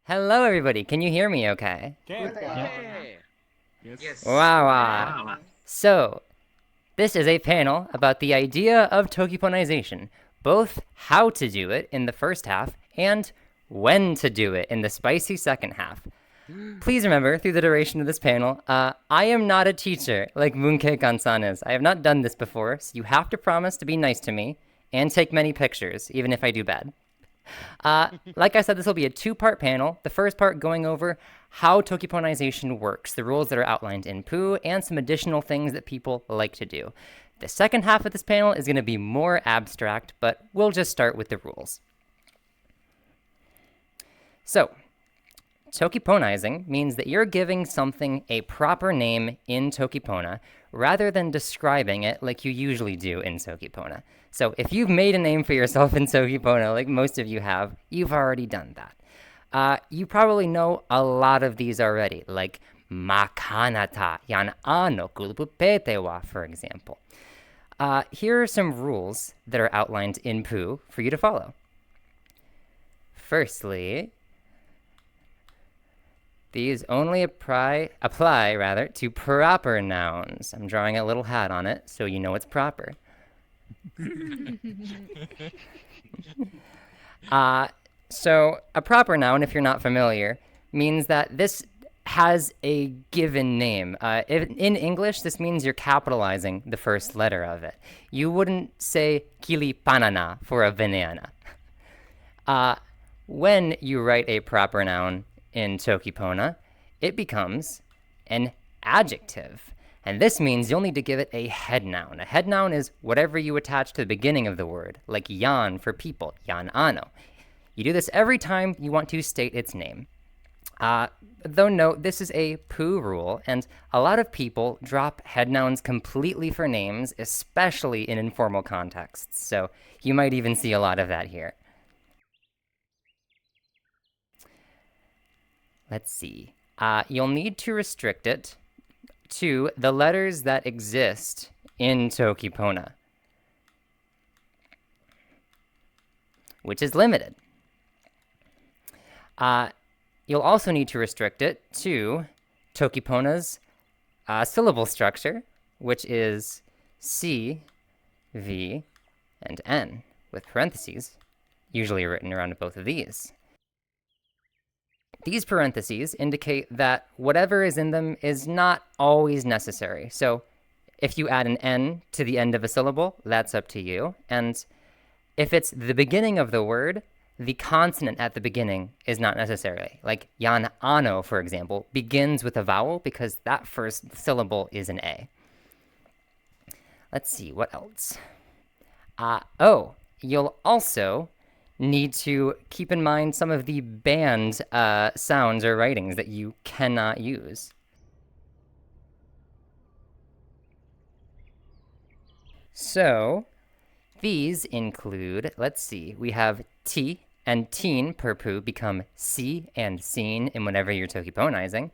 Hello, everybody. Can you hear me okay? Good. Yes. Wow, wow. So, this is a panel about the idea of tokiponization, both how to do it in the first half and when to do it in the spicy second half. Please remember, through the duration of this panel, I am not a teacher like Mooncake Gansan is. I have not done this before, so you have to promise to be nice to me and take many pictures, even if I do bad. Like I said, this will be a two-part panel. The first part going over how tokiponization works, the rules that are outlined in Pooh, and some additional things that people like to do. The second half of this panel is going to be more abstract, but we'll just start with the rules. So, tokiponizing means that you're giving something a proper name in Tokipona rather than describing it like you usually do in Tokipona. So if you've made a name for yourself in Tokipona, like most of you have, you've already done that. You probably know a lot of these already, like makanata yan ano kulupupete wa, for example. Here are some rules that are outlined in Pooh for you to follow. Firstly, these only apply to proper nouns. I'm drawing a little hat on it so you know it's proper. So a proper noun, if you're not familiar, means that this has a given name. In English, this means you're capitalizing the first letter of it. You wouldn't say kili panana for a banana. When you write a proper noun in Tokipona, it becomes an adjective. And this means you'll need to give it a head noun. A head noun is whatever you attach to the beginning of the word, like yan for people, yan ano. You do this every time you want to state its name. Though note, this is a Pooh rule, and a lot of people drop head nouns completely for names, especially in informal contexts. So you might even see a lot of that here. Let's see. You'll need to restrict it to the letters that exist in Tokipona, which is limited. You'll also need to restrict it to Tokipona's syllable structure, which is C, V, and N, with parentheses, usually written around both of these. These parentheses indicate that whatever is in them is not always necessary. So if you add an N to the end of a syllable, that's up to you. And if it's the beginning of the word, the consonant at the beginning is not necessary. Like yan ano, for example, begins with a vowel because that first syllable is an A. Let's see, what else? You'll also need to keep in mind some of the banned sounds or writings that you cannot use. So these include, let's see, we have T and teen per Pooh become C and seen in whenever you're tokiponizing.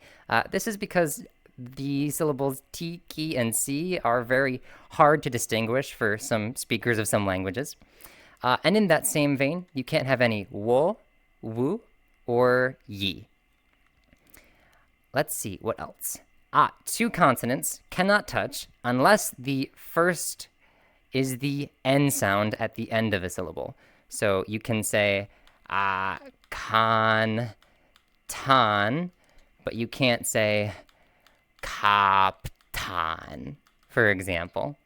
This is because the syllables T, ki, and C are very hard to distinguish for some speakers of some languages. And in that same vein, you can't have any wo, wu, or yi. Let's see, what else? Two consonants cannot touch unless the first is the N sound at the end of a syllable. So you can say kan, tan, but you can't say kaptan, for example.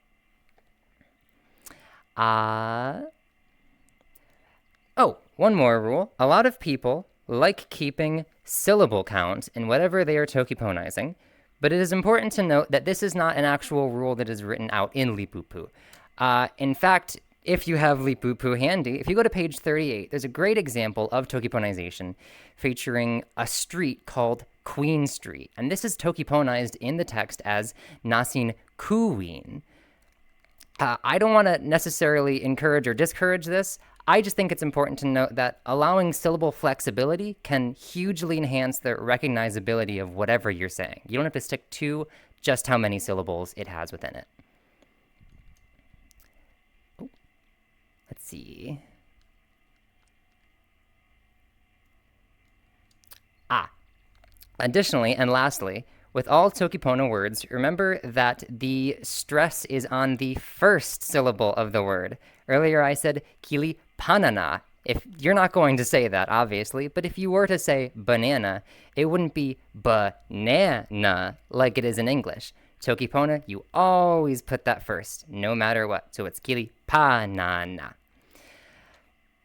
One more rule. A lot of people like keeping syllable count in whatever they are tokiponizing, but it is important to note that this is not an actual rule that is written out in Lipupu. In fact, if you have Lipupu handy, if you go to page 38, there's a great example of tokiponization featuring a street called Queen Street, and this is tokiponized in the text as nasin kuwin. I don't want to necessarily encourage or discourage this. I just think it's important to note that allowing syllable flexibility can hugely enhance the recognizability of whatever you're saying. You don't have to stick to just how many syllables it has within it. Let's see. Additionally, and lastly, with all Toki Pona words, remember that the stress is on the first syllable of the word. Earlier I said kili panana. If you're not going to say that, obviously, but if you were to say banana, it wouldn't be banana like it is in English. Toki Pona, you always put that first, no matter what. So it's kili panana.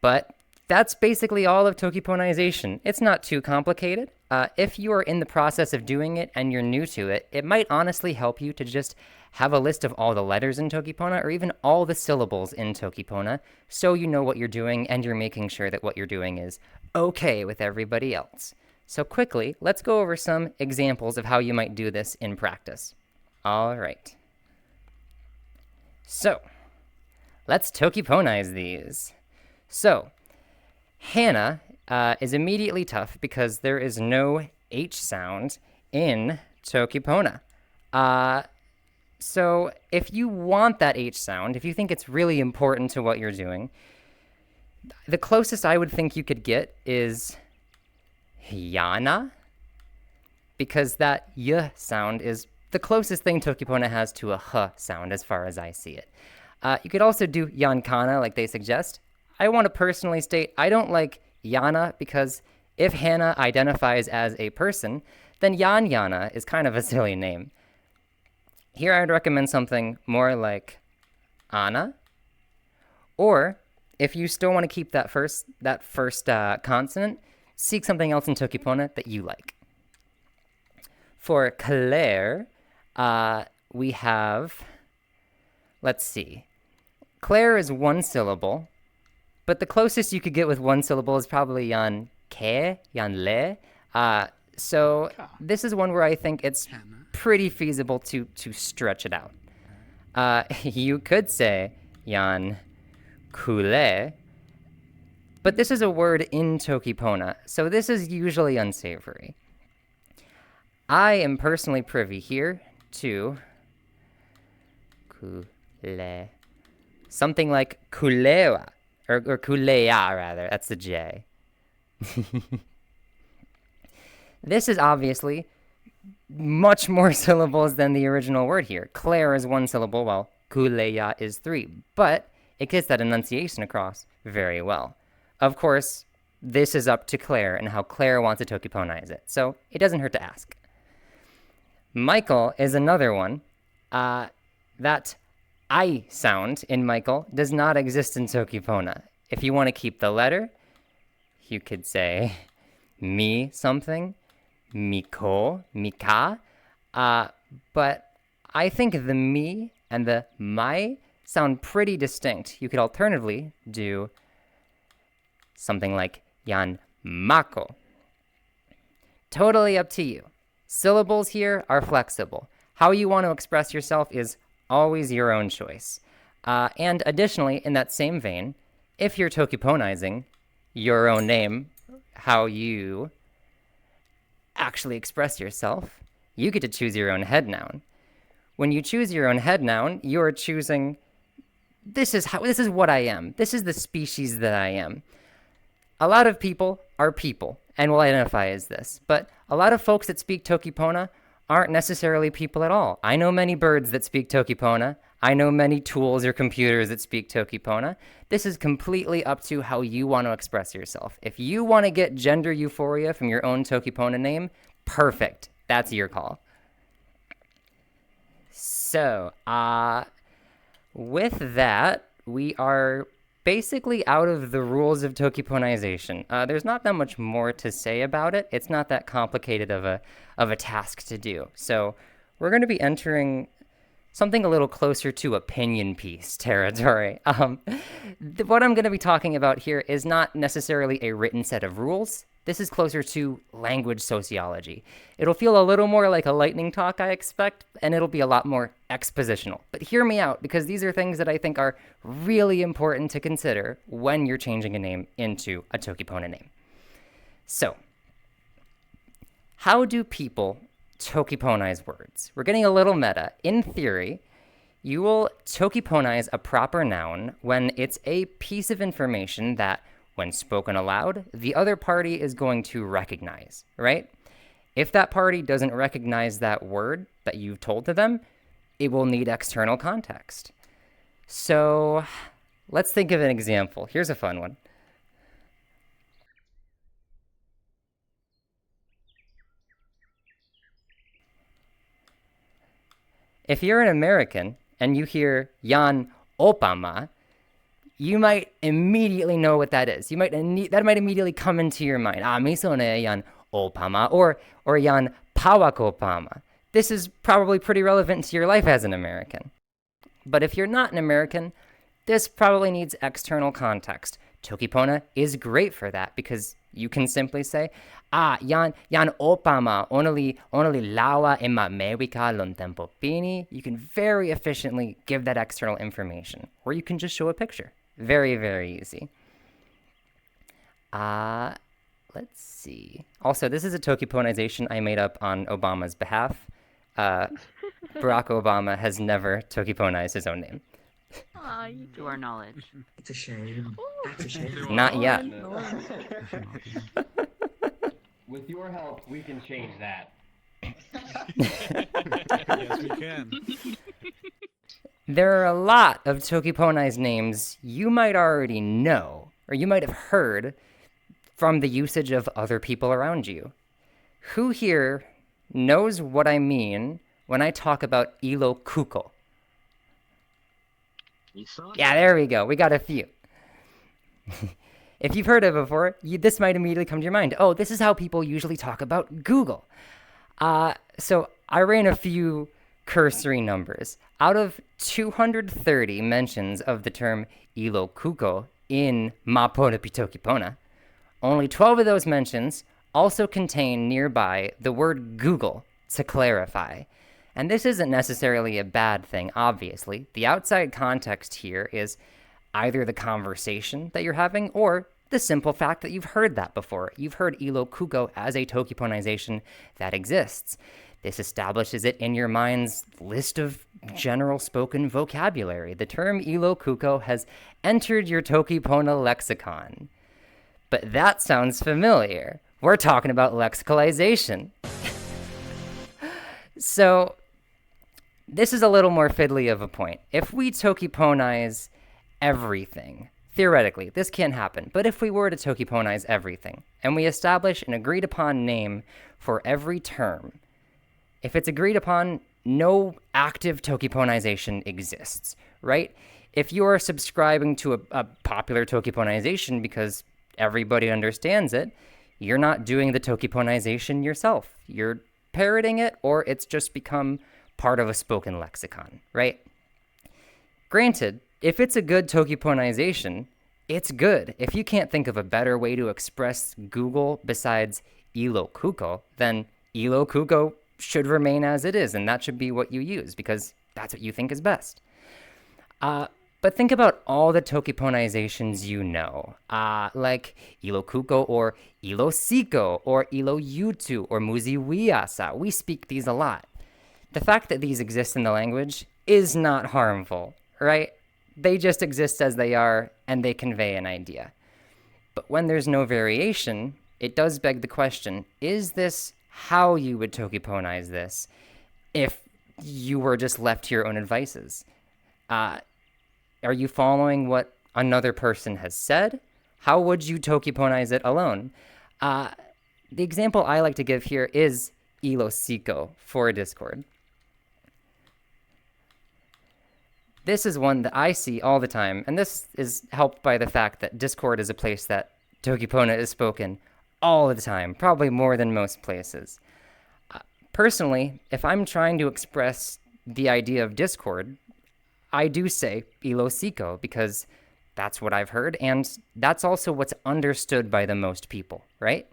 But that's basically all of tokiponization. It's not too complicated. If you are in the process of doing it and you're new to it, it might honestly help you to just have a list of all the letters in Toki Pona or even all the syllables in Toki Pona so you know what you're doing and you're making sure that what you're doing is okay with everybody else. So quickly, let's go over some examples of how you might do this in practice. All right. So, let's tokiponize these. So, Hannah is immediately tough because there is no H sound in Toki Pona. So if you want that H sound, if you think it's really important to what you're doing, the closest I would think you could get is Yana, because that Y sound is the closest thing Toki Pona has to a H sound as far as I see it. You could also do Yankana like they suggest. I want to personally state I don't like Yana because if Hannah identifies as a person, then Yana is kind of a silly name. Here I would recommend something more like Anna, or if you still want to keep that first consonant, seek something else in Toki Pona that you like. For Claire, we have, let's see, Claire is one syllable, but the closest you could get with one syllable is probably yan le. So this is one where I think it's pretty feasible to stretch it out. You could say yan kule, but this is a word in Toki Pona, so this is usually unsavory. I am personally privy here to kule, something like kulewa. Or kulea, rather. That's the J. This is obviously much more syllables than the original word here. Claire is one syllable, while kulea is three. But it gets that enunciation across very well. Of course, this is up to Claire and how Claire wants to tokiponize it. So it doesn't hurt to ask. Michael is another one. That I sound in Michael does not exist in Toki Pona. If you want to keep the letter, you could say mi something, miko, mika. But I think the mi and the mai sound pretty distinct. You could alternatively do something like yan mako. Totally up to you. Syllables here are flexible. How you want to express yourself is always your own choice. And additionally, in that same vein, if you're tokiponizing your own name, how you actually express yourself, you get to choose your own head noun. When you choose your own head noun, you're choosing, this is what I am. This is the species that I am. A lot of people are people and will identify as this, but a lot of folks that speak Toki Pona aren't necessarily people at all. I know many birds that speak Toki Pona. I know many tools or computers that speak Toki Pona. This is completely up to how you want to express yourself. If you want to get gender euphoria from your own Toki Pona name, perfect. That's your call. So, with that, we are basically out of the rules of tokiponization. There's not that much more to say about it. It's not that complicated of a task to do. So we're going to be entering something a little closer to opinion piece territory. What I'm going to be talking about here is not necessarily a written set of rules. This is closer to language sociology. It'll feel a little more like a lightning talk, I expect, and it'll be a lot more expositional. But hear me out, because these are things that I think are really important to consider when you're changing a name into a Toki Pona name. So, how do people tokiponize words? We're getting a little meta. In theory, you will tokiponize a proper noun when it's a piece of information that, when spoken aloud, the other party is going to recognize, right? If that party doesn't recognize that word that you've told to them, it will need external context. So let's think of an example. Here's a fun one. If you're an American and you hear Yan Opama, you might immediately know what that is. That might immediately come into your mind. Miso ne Yan Opama or Yan Pawak Opama. This is probably pretty relevant to your life as an American. But if you're not an American, this probably needs external context. Toki Pona is great for that because you can simply say, yan Opama only lawa in America lon tempo pini. You can very efficiently give that external information. Or you can just show a picture. Very, very easy. Let's see. Also, this is a tokiponization I made up on Obama's behalf. Barack Obama has never tokiponized his own name. To our knowledge. It's a shame. That's a shame. Not yet. With your help, we can change that. Yes, we can. There are a lot of tokiponized names you might already know, or you might have heard from the usage of other people around you. Who here knows what I mean when I talk about ilo kuko? Yeah, there we go. We got a few. If you've heard it before, this might immediately come to your mind. Oh, this is how people usually talk about Google. So I ran a few cursory numbers. Out of 230 mentions of the term ilo kuko in Mapona Pitoki Pona, only 12 of those mentions also contain nearby the word Google to clarify. And this isn't necessarily a bad thing, obviously. The outside context here is either the conversation that you're having or the simple fact that you've heard that before. You've heard ilo kuko as a tokiponization that exists. This establishes it in your mind's list of general spoken vocabulary. The term ilo kuko has entered your Toki Pona lexicon. But that sounds familiar. We're talking about lexicalization. So this is a little more fiddly of a point. If we tokiponize everything, theoretically, this can't happen, but if we were to tokiponize everything, and we establish an agreed upon name for every term, if it's agreed upon, no active tokiponization exists, right? If you are subscribing to a popular tokiponization because everybody understands it, you're not doing the tokiponization yourself. You're parroting it, or it's just become part of a spoken lexicon, right? Granted, if it's a good tokiponization, it's good. If you can't think of a better way to express Google besides ilo kuko, then ilo kuko should remain as it is, and that should be what you use because that's what you think is best. But think about all the tokiponizations you know, like ilo kuko or ilo siko or ilo yutu or muzi wiasa. We speak these a lot. The fact that these exist in the language is not harmful, right? They just exist as they are, and they convey an idea. But when there's no variation, it does beg the question, is this how you would tokiponize this if you were just left to your own advices? Are you following what another person has said? How would you tokiponize it alone? The example I like to give here is ilo siko for Discord. This is one that I see all the time, and this is helped by the fact that Discord is a place that Toki Pona is spoken all the time, probably more than most places. Personally, if I'm trying to express the idea of Discord, I do say ilo siko because that's what I've heard, and that's also what's understood by the most people, right?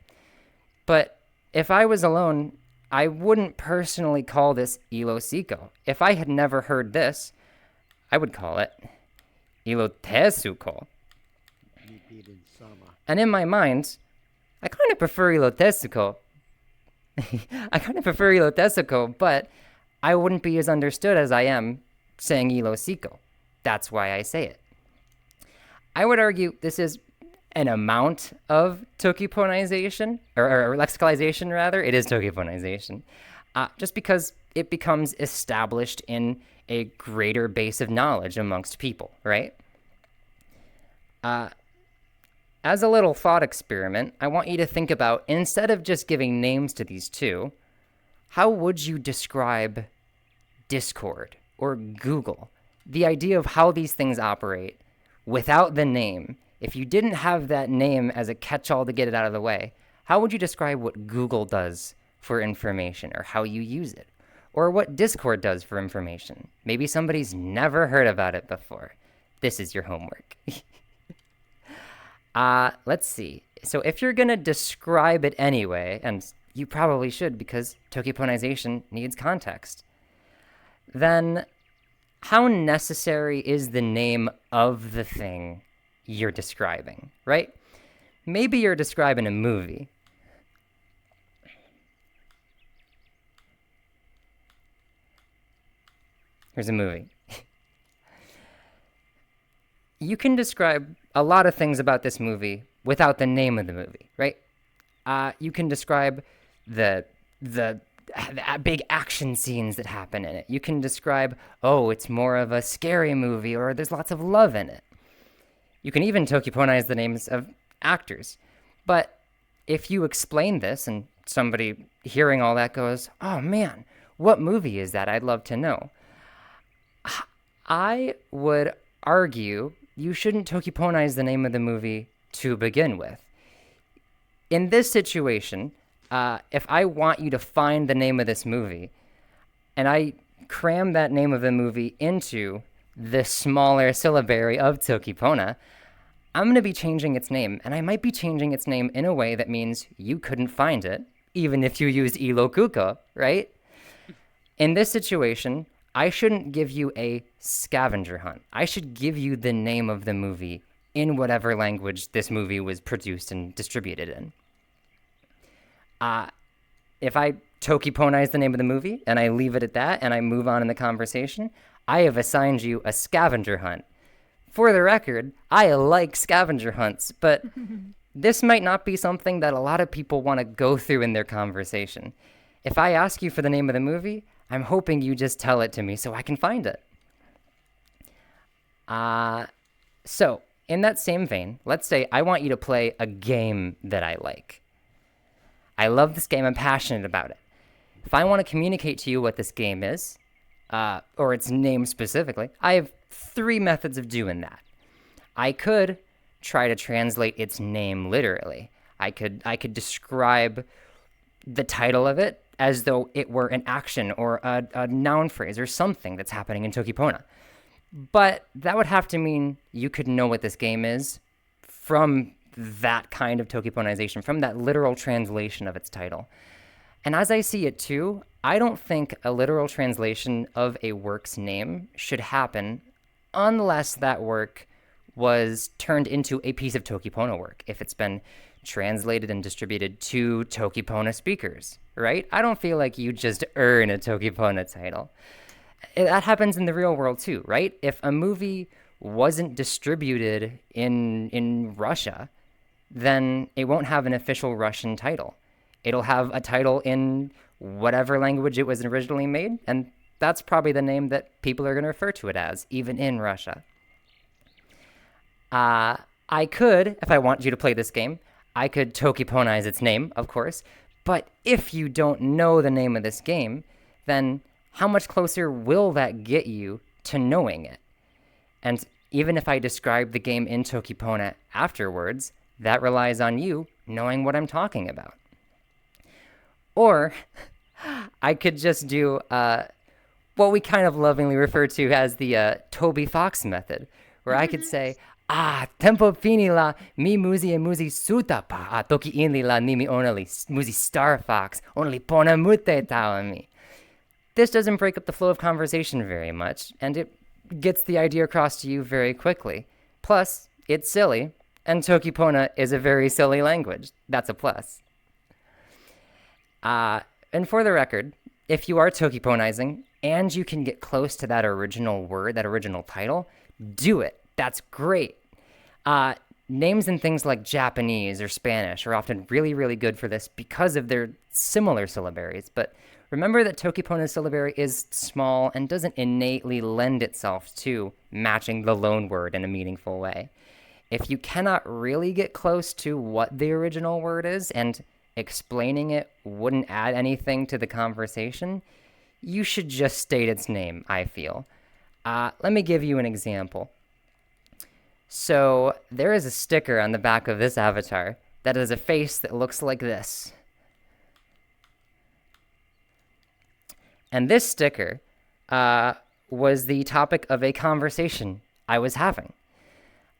But if I was alone, I wouldn't personally call this ilo siko. If I had never heard this, I would call it ilo tesuko. And in my mind, I kind of prefer ilo tesuko. But I wouldn't be as understood as I am saying ilo siko. That's why I say it. I would argue this is an amount of tokiponization, or lexicalization rather. It is tokiponization. Just because it becomes established in a greater base of knowledge amongst people, right? As a little thought experiment, I want you to think about, instead of just giving names to these two, how would you describe Discord or Google? The idea of how these things operate without the name. If you didn't have that name as a catch-all to get it out of the way, how would you describe what Google does for information, or how you use it? Or what Discord does for information? Maybe somebody's never heard about it before. This is your homework. Let's see. So if you're going to describe it anyway, and you probably should because tokiponization needs context, then how necessary is the name of the thing you're describing, right? Maybe you're describing a movie. Here's a movie. You can describe a lot of things about this movie without the name of the movie, right? You can describe the big action scenes that happen in it. You can describe, oh, it's more of a scary movie, or there's lots of love in it. You can even tokiponize the names of actors. But if you explain this and somebody hearing all that goes, oh man, what movie is that? I'd love to know. I would argue you shouldn't tokiponize the name of the movie to begin with. In this situation, if I want you to find the name of this movie, and I cram that name of the movie into the smaller syllabary of Toki Pona, I'm going to be changing its name, and I might be changing its name in a way that means you couldn't find it, even if you used ilokuko, right? In this situation, I shouldn't give you a scavenger hunt. I should give you the name of the movie in whatever language this movie was produced and distributed in. If I tokiponize the name of the movie and I leave it at that and I move on in the conversation, I have assigned you a scavenger hunt. For the record, I like scavenger hunts, but this might not be something that a lot of people want to go through in their conversation. If I ask you for the name of the movie, I'm hoping you just tell it to me so I can find it. So, in that same vein, let's say I want you to play a game that I like. I love this game, I'm passionate about it. If I want to communicate to you what this game is, or its name specifically, I have 3 methods of doing that. I could try to translate its name literally. I could describe the title of it as though it were an action or a noun phrase or something that's happening in Toki Pona. But that would have to mean you could know what this game is from that kind of tokiponization, from that literal translation of its title. And as I see it too, I don't think a literal translation of a work's name should happen unless that work was turned into a piece of Toki Pona work, if it's been translated and distributed to Toki Pona speakers, right? I don't feel like you just earn a Toki Pona title. That happens in the real world too, right? If a movie wasn't distributed in Russia, then it won't have an official Russian title. It'll have a title in whatever language it was originally made, and that's probably the name that people are going to refer to it as, even in Russia. I could, if I want you to play this game, I could tokiponize its name, of course, but if you don't know the name of this game, then how much closer will that get you to knowing it? And even if I describe the game in Toki Pona afterwards, that relies on you knowing what I'm talking about. Or I could just do what we kind of lovingly refer to as the Toby Fox method, where I could say, tempo pini la mi muzi e muzi sutapa, toki inli la nimi onali muzi Star Fox, only pona mute tawa. This doesn't break up the flow of conversation very much, and it gets the idea across to you very quickly. Plus, it's silly, and Toki Pona is a very silly language. That's a plus. And for the record, if you are tokiponizing and you can get close to that original word, that original title, do it. That's great. names in things like Japanese or Spanish are often really, really good for this because of their similar syllabaries. But remember that Toki Pona's syllabary is small and doesn't innately lend itself to matching the loan word in a meaningful way. If you cannot really get close to what the original word is and explaining it wouldn't add anything to the conversation, you should just state its name, I feel. Let me give you an example. So there is a sticker on the back of this avatar that has a face that looks like this. And this sticker was the topic of a conversation I was having.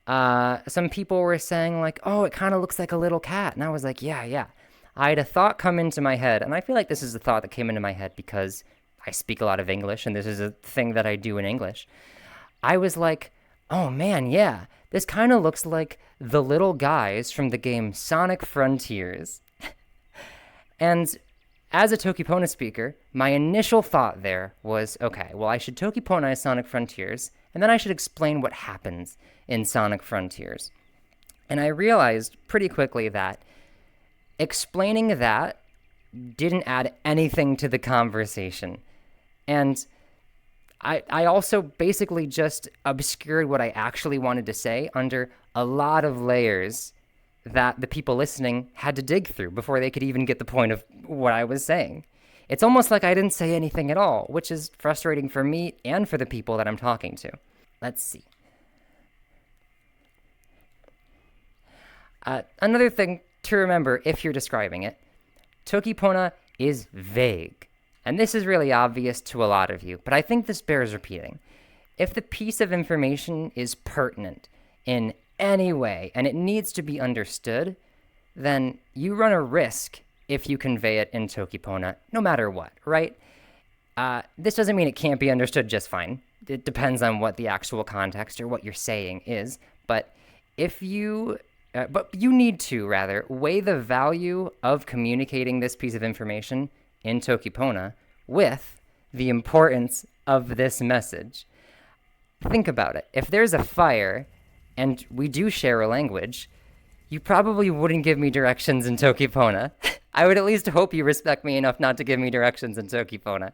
Some people were saying like, oh, it kind of looks like a little cat. And I was like, yeah. I had a thought come into my head, and I feel like this is a thought that came into my head because I speak a lot of English, and this is a thing that I do in English. I was like, oh man, yeah, this kind of looks like the little guys from the game Sonic Frontiers. And as a Toki Pona speaker, my initial thought there was, okay, well, I should Toki Ponize Sonic Frontiers, and then I should explain what happens in Sonic Frontiers. And I realized pretty quickly that explaining that didn't add anything to the conversation. And I also basically just obscured what I actually wanted to say under a lot of layers that the people listening had to dig through before they could even get the point of what I was saying. It's almost like I didn't say anything at all, which is frustrating for me and for the people that I'm talking to. Let's see. Another thing to remember if you're describing it, Toki Pona is vague. And this is really obvious to a lot of you, but I think this bears repeating. If the piece of information is pertinent in any way and it needs to be understood, then you run a risk if you convey it in Toki Pona, no matter what, right? This doesn't mean it can't be understood just fine. It depends on what the actual context or what you're saying is, but you need to, rather, weigh the value of communicating this piece of information in Toki Pona with the importance of this message. Think about it. If there's a fire and we do share a language, you probably wouldn't give me directions in Toki Pona. I would at least hope you respect me enough not to give me directions in Toki Pona.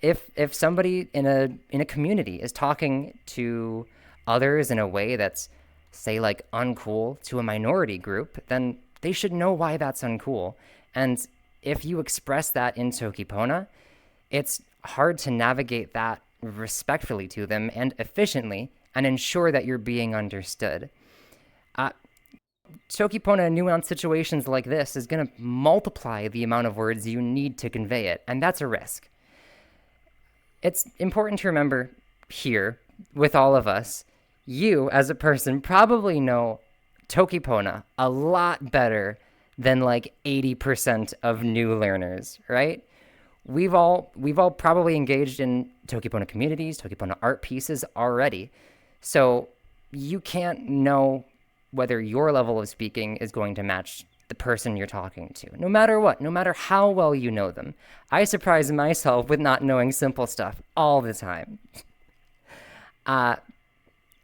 If somebody in a community is talking to others in a way that's, say, like uncool to a minority group, then they should know why that's uncool. And if you express that in Toki Pona, it's hard to navigate that respectfully to them and efficiently and ensure that you're being understood. Toki Pona in nuanced situations like this is going to multiply the amount of words you need to convey it, and that's a risk. It's important to remember here, with all of us, you, as a person, probably know Toki Pona a lot better than like 80% of new learners, right? We've all probably engaged in Toki Pona communities, Toki Pona art pieces already. So you can't know whether your level of speaking is going to match the person you're talking to, no matter what, no matter how well you know them. I surprise myself with not knowing simple stuff all the time.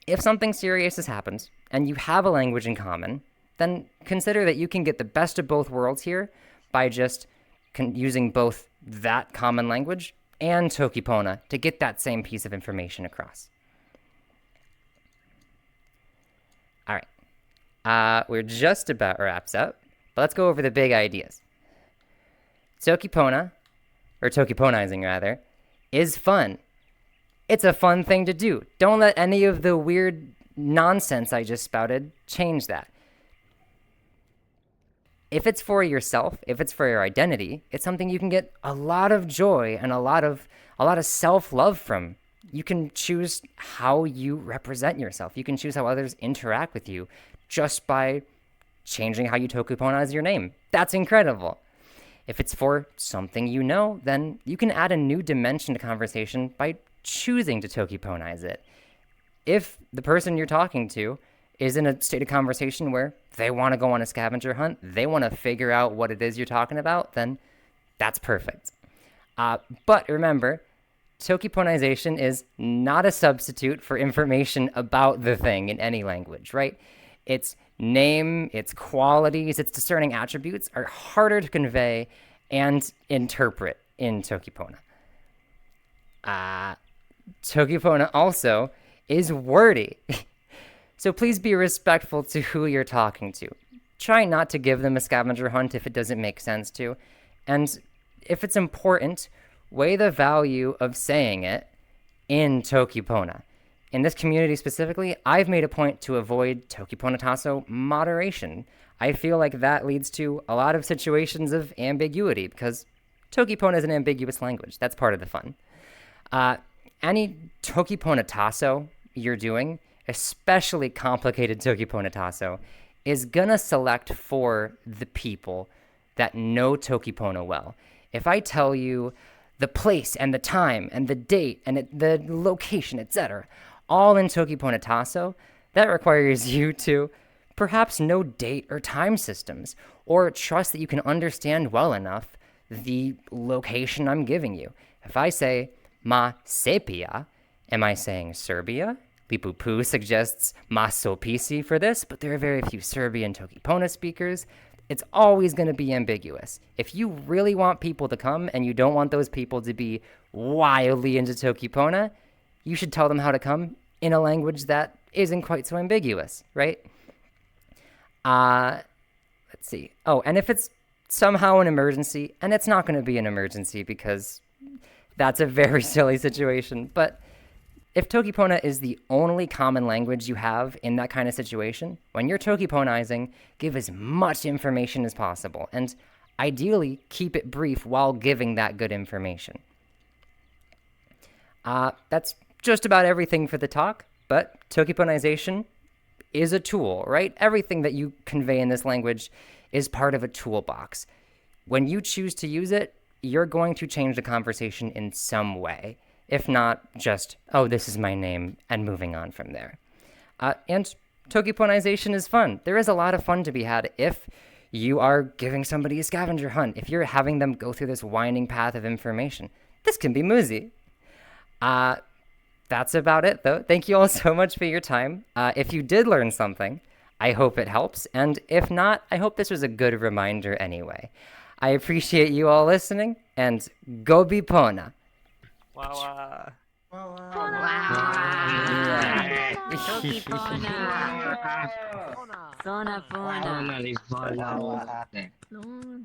If something serious has happened and you have a language in common, then consider that you can get the best of both worlds here by just using both that common language and Toki Pona to get that same piece of information across. All right. We're just about wraps up, but let's go over the big ideas. Toki Pona, or Toki Ponizing rather, is fun. It's a fun thing to do. Don't let any of the weird nonsense I just spouted change that. If it's for yourself, if it's for your identity, it's something you can get a lot of joy and a lot of self-love from. You can choose how you represent yourself. You can choose how others interact with you just by changing how you Toki Ponize your name. That's incredible. If it's for something you know, then you can add a new dimension to conversation by choosing to Toki Ponize it. If the person you're talking to is in a state of conversation where they want to go on a scavenger hunt, they want to figure out what it is you're talking about, then that's perfect. But remember, tokiponization is not a substitute for information about the thing in any language, right? Its name, its qualities, its discerning attributes are harder to convey and interpret in Toki Pona. Toki Pona also is wordy. So please be respectful to who you're talking to. Try not to give them a scavenger hunt if it doesn't make sense to. And if it's important, weigh the value of saying it in Toki Pona. In this community specifically, I've made a point to avoid Toki Pona Tasso moderation. I feel like that leads to a lot of situations of ambiguity because Toki Pona is an ambiguous language. That's part of the fun. Any Toki Pona Tasso you're doing, especially complicated Toki Pona Tasso, is gonna select for the people that know Toki Pona well. If I tell you the place and the time and the date and the location, etc., all in Toki Pona Tasso, that requires you to perhaps know date or time systems, or trust that you can understand well enough the location I'm giving you. If I say ma sepia, am I saying Serbia? Lipupu suggests ma sopisi for this, but there are very few Serbian Toki Pona speakers. It's always going to be ambiguous. If you really want people to come and you don't want those people to be wildly into Toki Pona, you should tell them how to come in a language that isn't quite so ambiguous, right? Let's see. Oh, and if it's somehow an emergency, and it's not going to be an emergency because that's a very silly situation, but if Toki Pona is the only common language you have in that kind of situation, when you're Toki Ponizing, give as much information as possible, and ideally keep it brief while giving that good information. That's just about everything for the talk, but tokiponization is a tool, right? Everything that you convey in this language is part of a toolbox. When you choose to use it, you're going to change the conversation in some way. If not, just, oh, this is my name, and moving on from there. And tokiponization is fun. There is a lot of fun to be had if you are giving somebody a scavenger hunt, if you're having them go through this winding path of information. This can be moosey. That's about it, though. Thank you all so much for your time. If you did learn something, I hope it helps. And if not, I hope this was a good reminder anyway. I appreciate you all listening, and go be Pona. Wow. Toki Pona. Sona Pona. Pona. No.